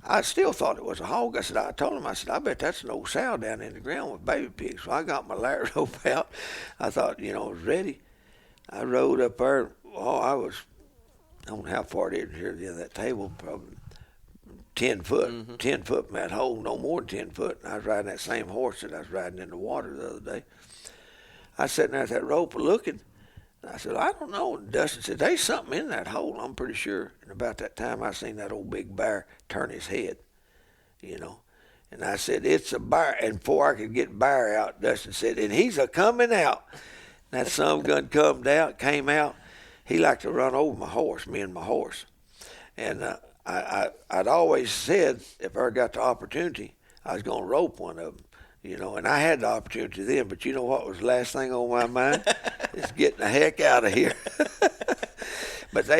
I still thought it was a hog. I told him, I bet that's an old sow down in the ground with baby pigs. So I got my ladder rope out. I thought, I was ready. I rode up there. I don't know how far it is here at the end of that table, probably 10 foot, 10 foot from that hole, no more than 10 foot. And I was riding that same horse that I was riding in the water the other day. I was sitting there at that rope looking. I said, I don't know. And Dustin said, there's something in that hole, I'm pretty sure. And about that time, I seen that old big bear turn his head, And I said, it's a bear. And before I could get bear out, Dustin said, and he's a-coming out. And that son of a gun came out. He liked to run over me and my horse. And I'd always said, if I ever got the opportunity, I was going to rope one of them. And I had the opportunity then, but you know what was the last thing on my mind? It's getting the heck out of here. But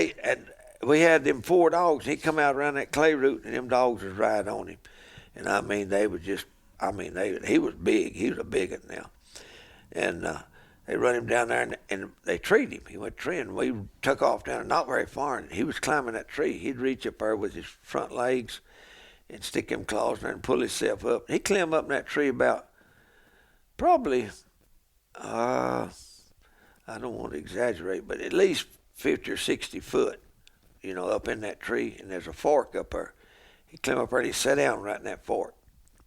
we had them 4 dogs, and he'd come out around that clay root, and them dogs was right on him. And I mean, he was big. He was a big one now. And they run him down there, and they treed him. He went treeing, and we took off down, not very far, and he was climbing that tree. He'd reach up there with his front legs and stick them claws in there and pull himself up. He climbed up in that tree about probably, I don't want to exaggerate, but at least 50 or 60 foot, up in that tree, and there's a fork up there. He climbed up there and he sat down right in that fork.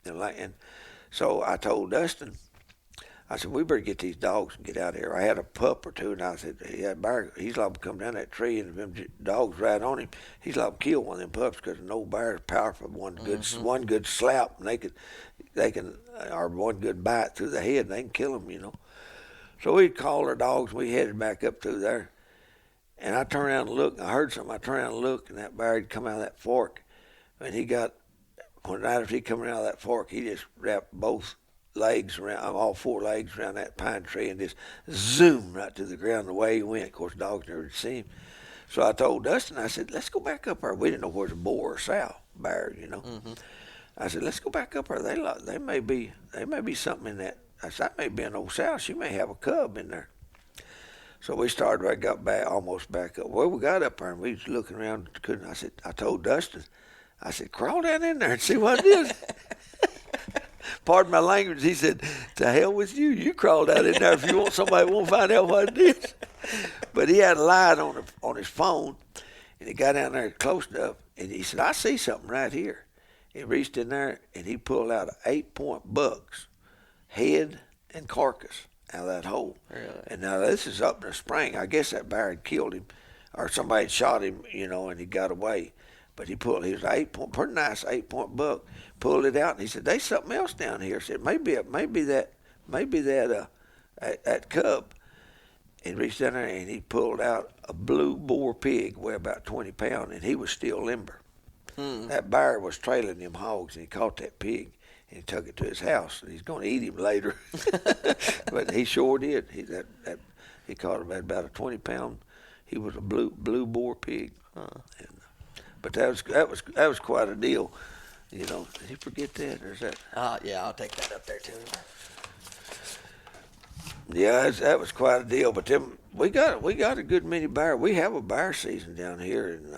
And so I told Dustin, I said, we better get these dogs and get out of here. I had a pup or two, and I said, he's liable to come down that tree, and if them dogs right on him, he's liable to kill one of them pups because an old bear is powerful. One good slap, and they can, or one good bite through the head, and they can kill them, So we called our dogs, and we headed back up through there. And I turned around and looked, and I heard something. I turned around and looked, and that bear had come out of that fork. And right after he come out of that fork, he just wrapped both legs around, all 4 legs around that pine tree, and just zoom right to the ground the way he went. Of course, dogs never seen him. So I told Dustin, I said, let's go back up there. We didn't know where the boar or sow bear, I said, let's go back up there. They may be something in that. I said, that may be an old sow. She may have a cub in there. So we started. I got back, almost back up. Well, we got up there and we was looking around. I told Dustin, I said, crawl down in there and see what it is. Pardon my language. He said, to hell with you. You crawl down in there if you want somebody won't find out what it is. But he had a light on his phone, and he got down there close enough, and he said, I see something right here. He reached in there, and he pulled out an 8-point buck's head and carcass out of that hole. Really? And now this is up in the spring. I guess that bear had killed him, or somebody had shot him, and he got away. But he was an 8-point, pretty nice 8-point buck. Pulled it out, and he said, "There's something else down here." I said, "Maybe that cub." And reached down there, and he pulled out a blue boar pig, weighed about 20 pounds, and he was still limber. That bear was trailing them hogs, and he caught that pig, and he took it to his house, and he's going to eat him later. But he sure did. He caught him at about a 20-pound. He was a blue boar pig. But that was quite a deal. Did he forget that, or is that? Yeah, I'll take that up there too. Yeah, that was quite a deal. But we got a good many bear. We have a bear season down here, and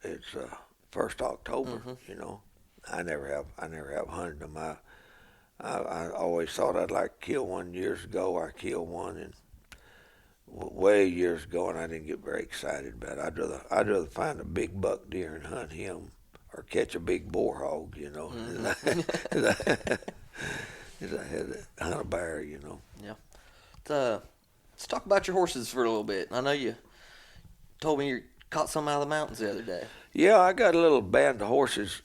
it's 1st October. I never have hunted them. I always thought I'd like to kill one. Years ago, I killed one, and way years ago, and I didn't get very excited about it. I'd rather find a big buck deer and hunt him, or catch a big boar hog. is I had to hunt a bear, you know. Yeah. Let's talk about your horses for a little bit. I know you told me you caught some out of the mountains the other day. Yeah, I got a little band of horses.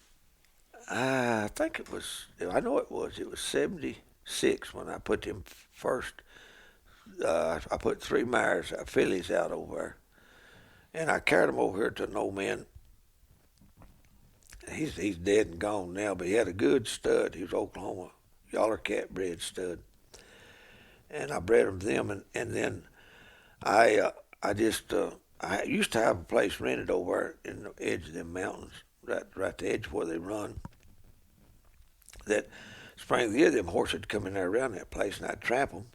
I think it was, I know it was 76 when I put them first. I put three mares, fillies out over there. And I carried them over here to an old man. He's dead and gone now, but he had a good stud. He was Oklahoma yaller cat bred stud. And I bred them, and then I just I used to have a place rented over there in the edge of them mountains, right the edge where they run. That spring of the year, them horses would come in there around that place, and I'd trap them.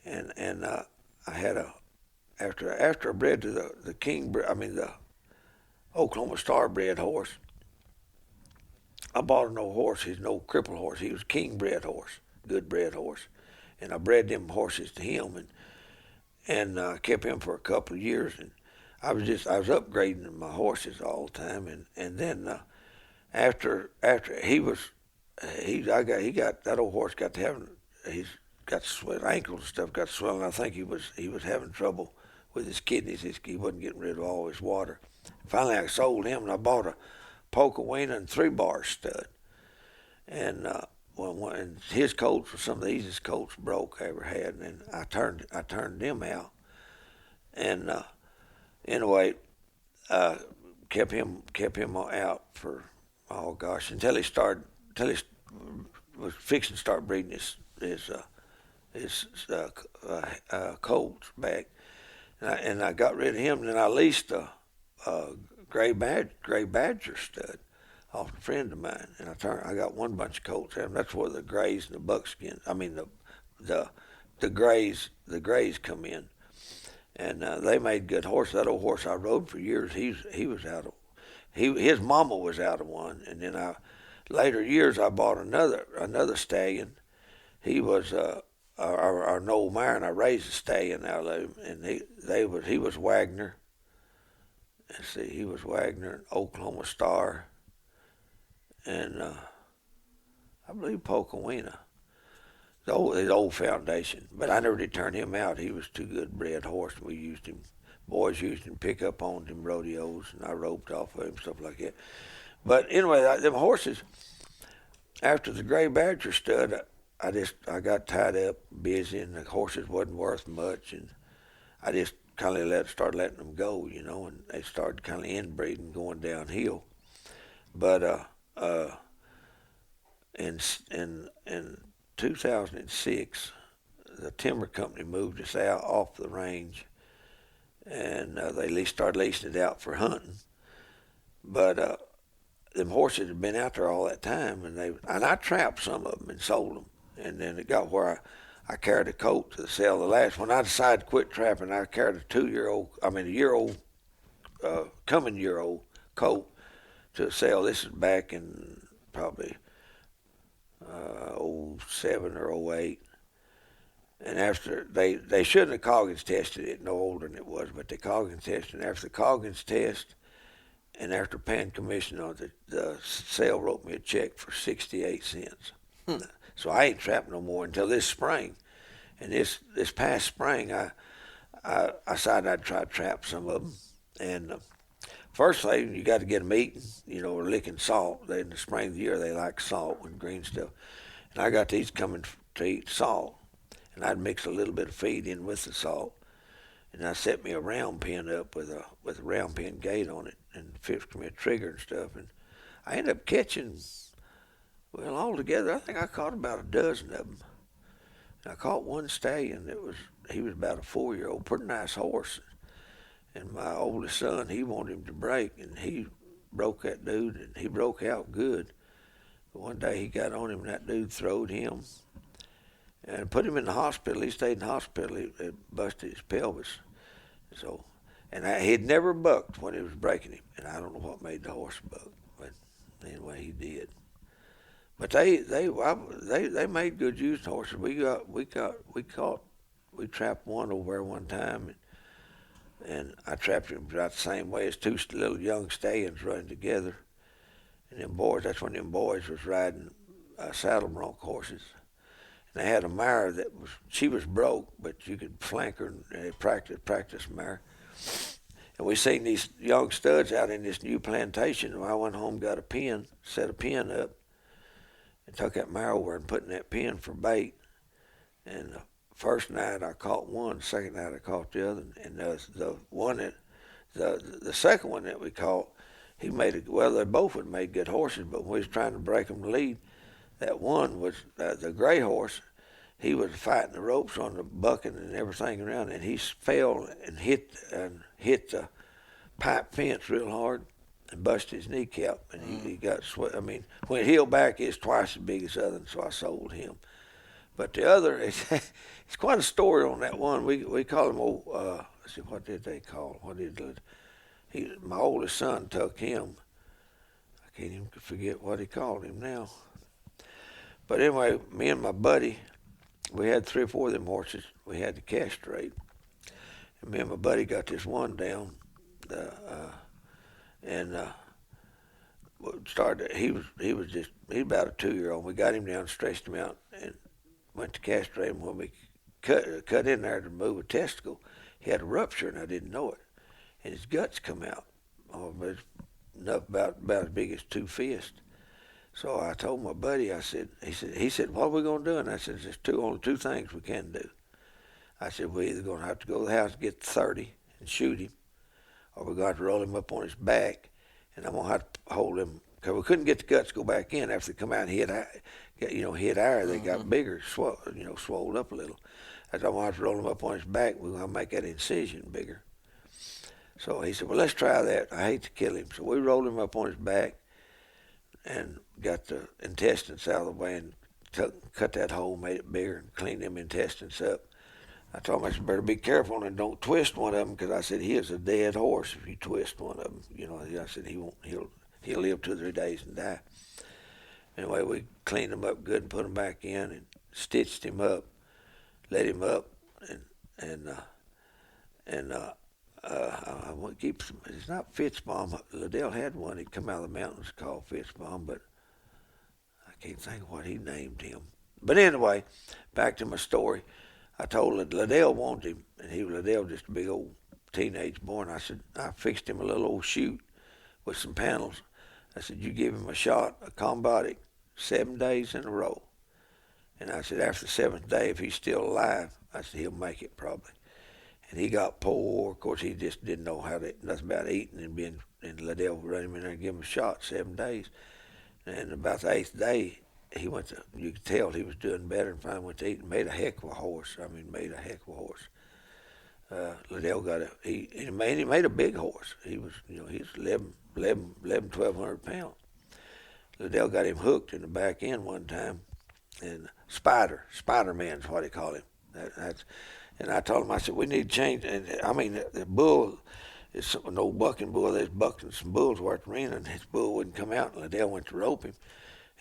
And I had after I bred to the the Oklahoma Star bred horse. I bought an old horse. He's an old crippled horse. He was a king bred horse, good bred horse, and I bred them horses to him, and kept him for a couple of years. And I was upgrading my horses all the time, and then after he was he got that old horse got to having he's got swell ankles and stuff got swelling. I think he was having trouble with his kidneys. He wasn't getting rid of all his water. Finally, I sold him, and I bought a Pocawina and 3-bar stud. And and his colts were some of the easiest colts broke I ever had, and I turned them out. And anyway, kept him out for until he was fixing to start breeding his colts back, and I got rid of him. And then I leased a gray badger stud off a friend of mine, and I got one bunch of colts. And that's where the grays and the buckskin. I mean the grays come in, and they made good horses. That old horse I rode for years, he was out of his mama was out of one, and then later years I bought another stallion. He was our old mare, and I raised a stallion out of him, and he was Wagner. Let's see, he was Wagner, Oklahoma Star, and I believe Pocawina. His old foundation, but I never did turn him out. He was too good bred horse. We used him, boys used him, pick up on him rodeos, and I roped off of him, stuff like that. But anyway, them horses, after the gray badger stud, I got tied up, busy, and the horses wasn't worth much, and I just kind of started letting them go, you know, and they started kind of inbreeding, going downhill. But in 2006, the timber company moved us out off the range, and they started leasing it out for hunting. But them horses had been out there all that time, and I trapped some of them and sold them. And then it got where I carried a colt to sell. The last one I decided to quit trapping, I carried a coming year old colt to sell. This is back in probably 07 or 08. And after they shouldn't have Coggins tested it no older than it was, but they Coggins tested. And after the Coggins test, and after paying commission on it, the sale wrote me a check for 68 cents. So I ain't trapped no more until this spring. And this past spring, I decided I'd try to trap some of them. And first thing, you got to get them eating, you know, or licking salt. In the spring of the year, they like salt and green stuff. And I got these coming to eat salt. And I'd mix a little bit of feed in with the salt. And I set me a round pin up with a round pin gate on it and fixed me a trigger and stuff. And I ended up catching, well, altogether, I think I caught about a dozen of them. And I caught one stallion. He was about a 4-year-old, pretty nice horse. And my oldest son, he wanted him to break, and he broke that dude, and he broke out good. But one day he got on him, and that dude throwed him and put him in the hospital. He stayed in the hospital. He busted his pelvis. So, and he'd never bucked when he was breaking him, and I don't know what made the horse buck, but anyway, he did. But they made good used horses. We trapped one over there one time, and I trapped him about the same way as two little young stallions running together. And them boys, that's when them boys was riding saddle bronc horses. And they had a mare she was broke, but you could flank her and practice mare. And we seen these young studs out in this new plantation. And I went home, got a pen, set a pen up, and took that mare over and put in that pen for bait. And the first night I caught one, the second night I caught the other. And the second one that we caught, they both had made good horses, but when we was trying to break them to lead, that one was the gray horse. He was fighting the ropes on the bucking and everything around, and he fell and hit the pipe fence real hard and busted his kneecap, and he got when it healed back, it's twice as big as the other, so I sold him. But the other, it's quite a story on that one. We call him let's see, what did they call him? My oldest son took him. I can't even forget what he called him now. But anyway, me and my buddy, we had 3 or 4 of them horses we had to castrate. And me and my buddy got this one down, he was about a 2-year-old. We got him down, stretched him out, and went to castrate him. When we cut in there to remove a testicle, he had a rupture, and I didn't know it. And his guts come out, about as big as 2 fists. So I told my buddy, he said, what are we going to do? And I said, there's only 2 things we can do. I said, we're either going to have to go to the house and get 30 and shoot him, or we're going to have to roll him up on his back, and I'm going to have to hold him, because we couldn't get the guts to go back in after they come out and hit air. They got bigger, swelled up a little. I said, I'm going to have to roll him up on his back. We're going to make that incision bigger. So he said, well, let's try that. I hate to kill him. So we rolled him up on his back and got the intestines out of the way and cut that hole, made it bigger, and cleaned them intestines up. I told him, I said, better be careful and don't twist one of them, because I said, he is a dead horse if you twist one of them. I said, he'll live 2 or 3 days and die. Anyway, we cleaned him up good and put him back in and stitched him up, let him up, I want to keep some. It's not Fitzbomb. Liddell had one. He'd come out of the mountains called Fitzbomb, but I can't think of what he named him. But anyway, back to my story. I told Liddell wanted him, and Liddell just a big old teenage boy. And I said, I fixed him a little old chute with some panels. I said, you give him a shot, a combotic, 7 days in a row. And I said, after the 7th day, if he's still alive, I said, he'll make it probably. And he got poor. Of course, he just didn't know nothing about eating, and Liddell ran him in there and gave him a shot, 7 days. And about the 8th day, you could tell he was doing better, and finally went to eat and made a heck of a horse. Liddell he made a big horse. He was 1,200 pounds. Liddell got him hooked in the back end one time, and Spider-Man's what they call him. And I told him, I said, we need to change. And the bull, it's an old bucking bull. There's bucking some bulls worth ring, and his bull wouldn't come out. And Liddell went to rope him,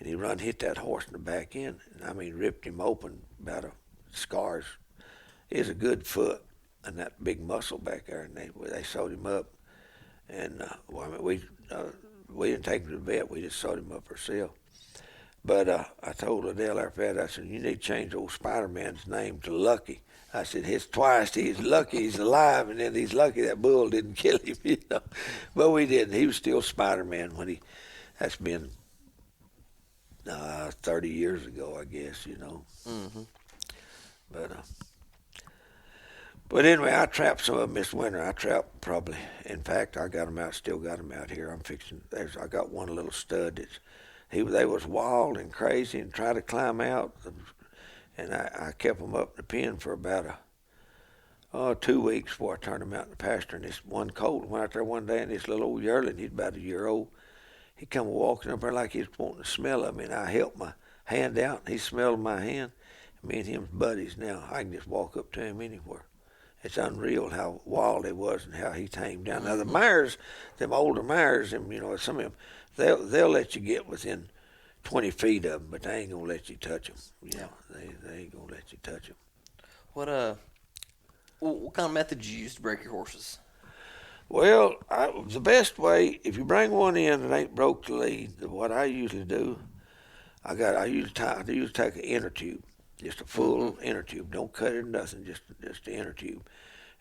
and he hit that horse in the back end. And ripped him open about scars. He has a good foot and that big muscle back there, and they sewed him up. And we didn't take him to the vet. We just sewed him up ourselves. But I told Liddell after that, I said, you need to change old Spider-Man's name to Lucky. I said, he's lucky he's alive, and then he's lucky that bull didn't kill him, But we didn't. He was still Spider-Man that's been 30 years ago, I guess, Mm-hmm. But anyway, I trapped some of them this winter. I trapped probably, in fact, I still got them out here. I got one little stud they was wild and crazy and tried to climb out. And I kept them up in the pen for about 2 weeks before I turned them out in the pasture. And this one colt went out there one day, and this little old yearling, he's about a year old, he come walking up there like he was wanting to smell of me. And I held my hand out, and he smelled my hand. And me and him's buddies now. I can just walk up to him anywhere. It's unreal how wild he was and how he tamed down. Now the mares, them older mares, some of them, they'll let you get within 20 feet of them, but they ain't gonna let you touch them. They ain't gonna let you touch them. What kind of method did you use to break your horses? Well, the best way, if you bring one in that ain't broke the lead, what I usually do, I usually take an inner tube, just a full inner tube. Don't cut it or nothing, just the inner tube.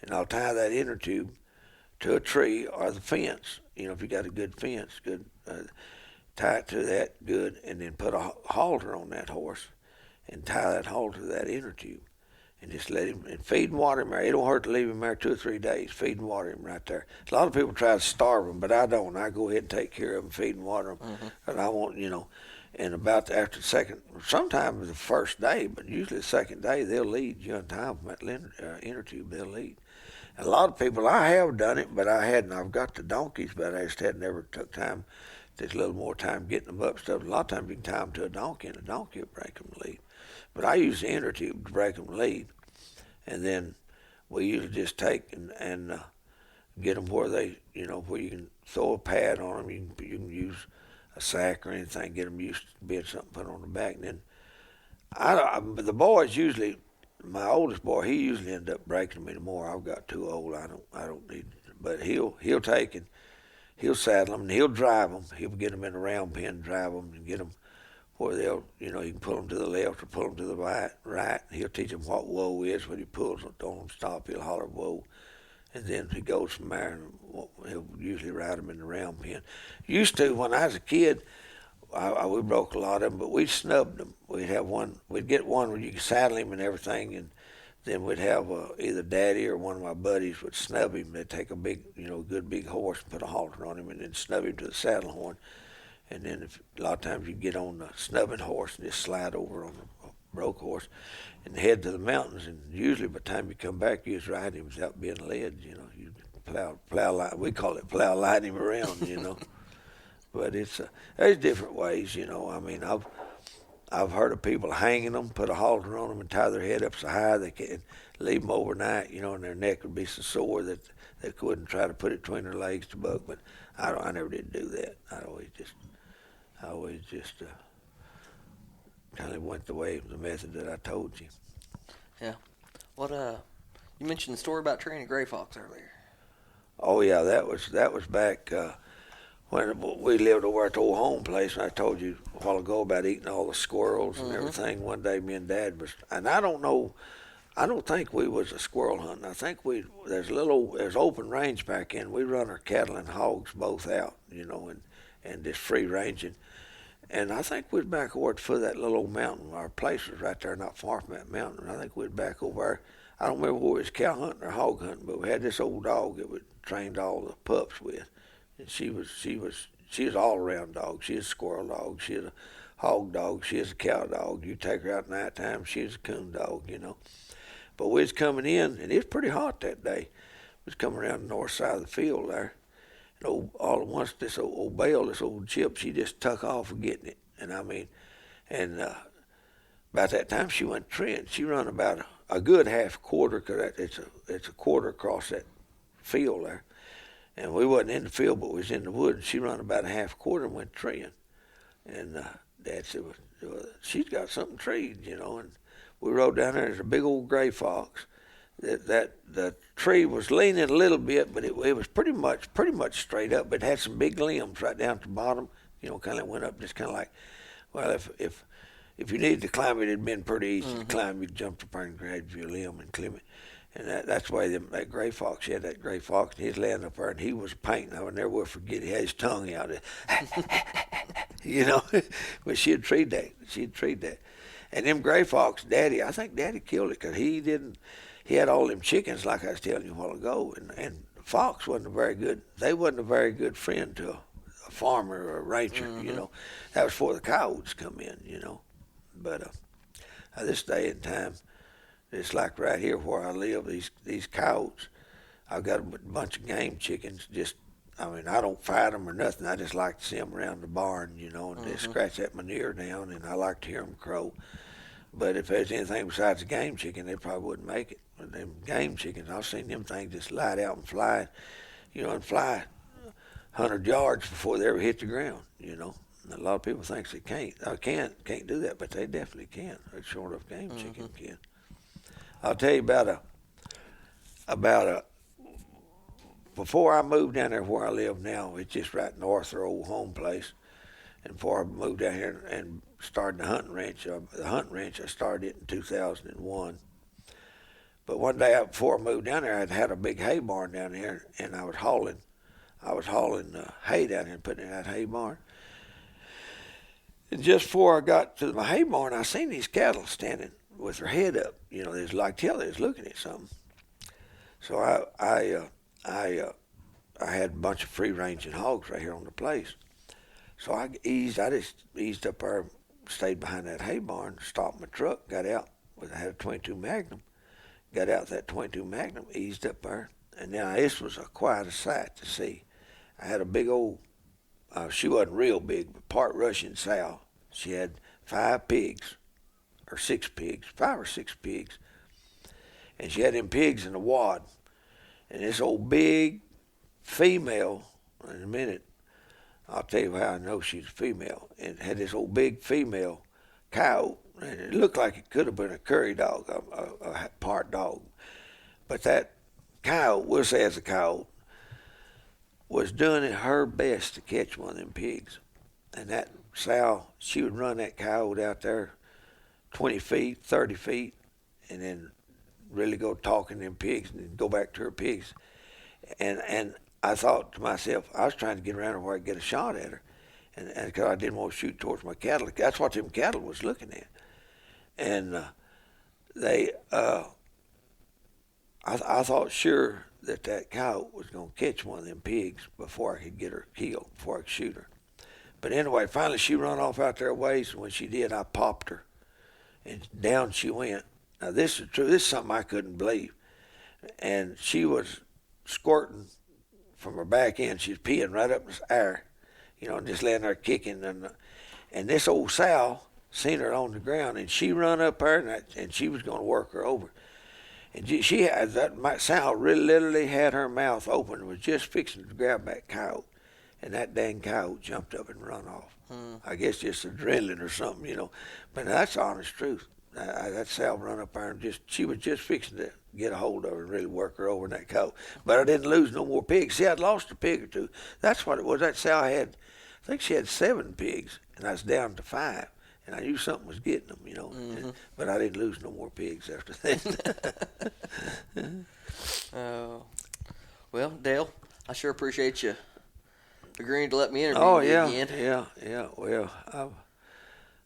And I'll tie that inner tube to a tree or the fence. If you got a good fence, tie it to that good, and then put a halter on that horse and tie that halter to that inner tube. And just let him, and feed and water him there. It don't hurt to leave him there 2 or 3 days. Feed and water him right there. A lot of people try to starve them, but I don't. I go ahead and take care of them, feed and water them. And I want, and about after the second, sometimes the first day, but usually the second day, they'll lead. You untie them at the inner tube, they'll lead. And a lot of people, I have done it, but I hadn't. I've got the donkeys, but I just had never took time. Takes a little more time getting them up stuff. A lot of times you can tie them to a donkey, and a donkey will break them lead. But I use the inner tube to break them lead. And then we usually just take and get them where they, where you can throw a pad on them. You can use a sack or anything, get them used to being something put on the back. And then the boys usually, my oldest boy, he usually ends up breaking them anymore. I've got too old. I don't need it. But he'll take and he'll saddle them and he'll drive them. He'll get them in a round pen, drive them and get them where they'll, you can pull them to the left or pull them to the right. He'll teach them what whoa is. When he pulls them, don't stop, he'll holler whoa. And then he goes from there and he'll usually ride them in the round pen. Used to, when I was a kid, we broke a lot of them, but we snubbed them. We'd get one where you could saddle him and everything, and then we'd have either Daddy or one of my buddies would snub him. They'd take a big, good big horse and put a halter on him and then snub him to the saddle horn. And then a lot of times you get on the snubbing horse and just slide over on the broke horse and head to the mountains. And usually by the time you come back, you just ride him without being led. You plow. We call it plow light him around. But there's different ways. I mean, I've heard of people hanging them, put a halter on them, and tie their head up so high they can leave them overnight. And their neck would be so sore that they couldn't try to put it between their legs to buck. But I never did do that. I always just kind of went the method that I told you. Yeah. You mentioned the story about training gray fox earlier. Oh yeah, that was back when we lived over at the old home place. And I told you a while ago about eating all the squirrels and everything. One day, me and Dad and I don't think we was a squirrel hunting. I think there's open range back in. We run our cattle and hogs both out, and just free ranging. And I think we'd back over at the foot of that little old mountain. Our place was right there, not far from that mountain. I think we'd back over there. I don't remember whether it was cow hunting or hog hunting, but we had this old dog that we trained all the pups with. And she was all around dog. She was a squirrel dog. She was a hog dog. She was a cow dog. You take her out at night time, she was a coon dog, But we was coming in, and it was pretty hot that day. We was coming around the north side of the field there. And all at once, this old bale, this old chip, she just tuck off of getting it. And about that time, she went treeing. She run about a good half quarter, because it's a quarter across that field there. And we wasn't in the field, but we was in the woods. She run about a half quarter and went treeing. And Dad said, well, she's got something treed, And we rode down there. There's a big old gray fox. The tree was leaning a little bit, but it was pretty much straight up. But it had some big limbs right down at the bottom. Kind of went up, just kind of like, well, if you needed to climb it, it'd been pretty easy to climb. You jumped up there and grabbed your limb and climb it. And that's the way that gray fox. She had that gray fox, and he was laying up there, and he was painting. I would never will forget. He had his tongue out, But she'd treed that. And them gray fox, I think Daddy killed it because he didn't. He had all them chickens, like I was telling you a while ago, and fox wasn't a very good friend to a farmer or a rancher. That was before the coyotes come in. But this day and time, it's like right here where I live. These coyotes, I've got a bunch of game chickens. I don't fight them or nothing. I just like to see them around the barn, and they scratch that manure down, and I like to hear them crow. But if there's anything besides a game chicken, they probably wouldn't make it. But them game chickens, I've seen them things just light out and fly, and fly 100 yards before they ever hit the ground, And a lot of people think they can't do that, but they definitely can. A short of game chicken can. I'll tell you about before I moved down there where I live now. It's just right north of our old home place. And before I moved down here and started the hunting ranch, I started it in 2001. But one day before I moved down there, I'd had a big hay barn down there, and I was hauling hay down here and putting it in that hay barn. And just before I got to my hay barn, I seen these cattle standing with their head up. You know, they was like, tell they was looking at something. So I had a bunch of free ranging hogs right here on the place. So I just eased up there, stayed behind that hay barn, stopped my truck, got out. I had a 22 Magnum. Got out that 22 Magnum, eased up there. And now this was quite a sight to see. I had a big old, she wasn't real big, but part Russian sow. She had 5 or 6 pigs. And she had them pigs in a wad. And this old big female, in a minute, I'll tell you how I know she's a female, and had this old big female cow, and it looked like it could have been a curry dog, a part dog. But that cow, we'll say as a cow, was doing her best to catch one of them pigs. And that sow, she would run that cow out there 20 feet, 30 feet, and then really go talking to them pigs and then go back to her pigs. And I thought to myself, I was trying to get around her where I could get a shot at her. And because I didn't want to shoot towards my cattle. That's what them cattle was looking at. And I thought sure that cow was going to catch one of them pigs before I could get her killed, before I could shoot her. But anyway, finally she run off out there a ways, and when she did, I popped her. And down she went. Now this is true. This is something I couldn't believe. And she was squirting from her back end. She was peeing right up in the air, you know, just laying there kicking. And this old sow seen her on the ground, and she run up there, and she was going to work her over. And she had that sow really literally had her mouth open and was just fixing to grab that coyote. And that dang coyote jumped up and run off. I guess just adrenaline or something, you know. But that's the honest truth. That sow run up there and she was just fixing to get a hold of her and really work her over in that cow. But I didn't lose no more pigs. See, I'd lost a pig or two. That's what it was. That sow had, I think she had 7 pigs, and I was down to 5. And I knew something was getting them, you know. Mm-hmm. But I didn't lose no more pigs after that. Well, Dale, I sure appreciate you agreeing to let me interview you again. Yeah. Well,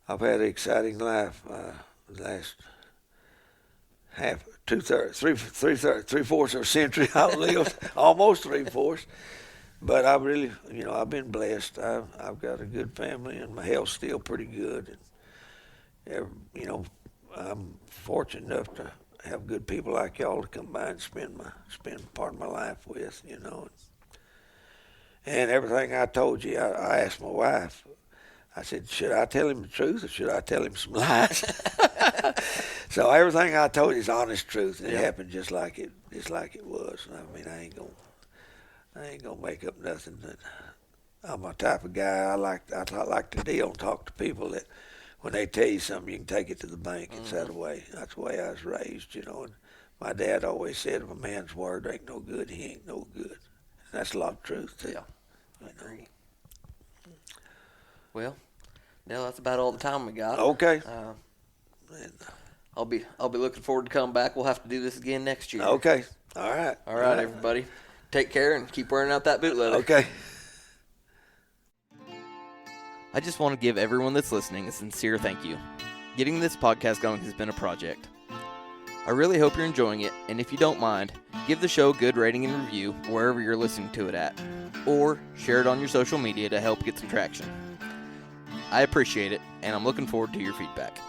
I've had an exciting life. The last three-fourths of a century I've lived, almost 3/4. But I really, you know, I've been blessed. I've got a good family, and my health's still pretty good. And, you know, I'm fortunate enough to have good people like y'all to come by and spend part of my life with, you know. And everything I told you, I asked my wife. I said, should I tell him the truth or should I tell him some lies? So everything I told you is honest truth, and it happened just like it was. I mean, I ain't gonna make up nothing. I'm a type of guy. I like to deal and talk to people that when they tell you something, you can take it to the bank. It's that way. That's the way I was raised, you know. And my dad always said, if a man's word ain't no good, he ain't no good. And that's a lot of truth too. Yeah, I agree. Well, Dale, that's about all the time we got. Okay. I'll be looking forward to coming back. We'll have to do this again next year. Okay. All right. All right, everybody. Take care and keep wearing out that boot leather. Okay. I just want to give everyone that's listening a sincere thank you. Getting this podcast going has been a project. I really hope you're enjoying it, and if you don't mind, give the show a good rating and review wherever you're listening to it at, or share it on your social media to help get some traction. I appreciate it, and I'm looking forward to your feedback.